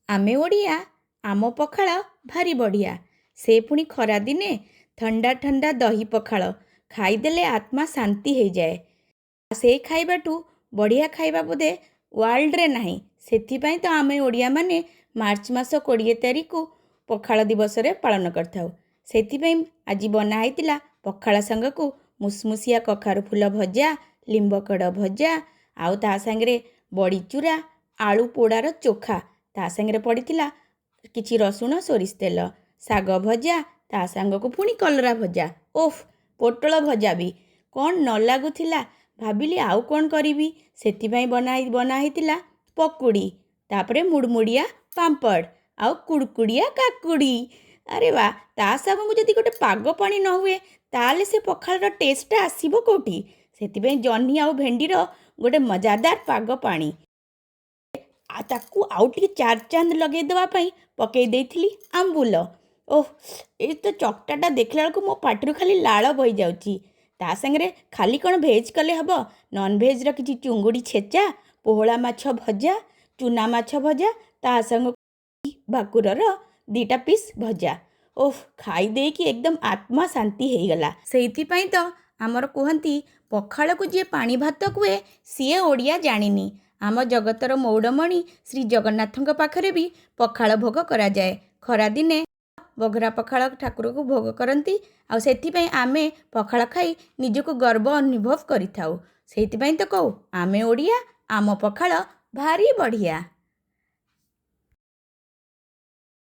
आमे ओडिया आम पखाଳ भारी बढ़िया से पुणी खरा दिने ठंडा ठंडा दही पखाଳ खाईदेले आत्मा शांति हो जाए। से खाइबाटू बढ़िया खाइबा बोधे वर्ल्ड रे नाही। सेथिपाई तो आमे ओडिया माने मार्च मास 20 तारिख को पखाळ दिवस रे पालन करथाउ। सेथिपाई आज बना हैतिला पखाळ संग को मुसमुसिया कखारू फूल भजा, लिंबकड़ भजा, आउ ता संगरे बड़ी चूरा, आलू पोड़ार चोखा, ता संगरे पड़ीथिला किछि रसुण सोरिष तेल, साग भजा, ता संग को पुणी कलरा भजा, ओफ पोटल भजा भी कौन न लागुथिला। भाविली आउ कौन करिबी, सेथिपाई बना हैतिला पकुड़ी, तापरे मुड़मुड़िया पांपड़ आउ कुड़कुड़िया काकुड़ी। अरे वाह, ता संग को जदि गोटे पाग पानी न हुए ताले से पखाळर टेस्ट आसीबो कोठी। सेथिपाई जह्नी आउ भेंडीर गोटे मजादार पाग पानी ताकू आउ टिके चार चांद लगे देवा पई पकई देइथिली आंबुल। ओह ए तो चकटाटा देखला बेलको मो पाटिरु खाली लाळ बही जाउची। ता संगरे खाली कौन भेज कले हब, नॉन भेज र किछि चुंगुड़ी छेचा, पोहला माछ भजा, चुना माछ भजा, ता संग भाकुरर 2टा पीस भजा। ओह खाई दे कि एकदम आत्मा शांति हो गला। सेइथिपाई तो आमर कहती पखाळ को जी पानी भात कुए सीए ओडिया जानिनी। आम जगतर मौड़मणि श्री जगन्नाथों पाखरे भी पखाळ भोग करा जाए। खरा दिने बघरा पखाळ ठाकुर को भोग करती। आउ सेथिपाई आमे पखाळ खाई निजको गर्व अनुभव करिथाउ। सेइथिपाई तो कहू आमे ओडिया आम पखाळ भारी बढ़िया।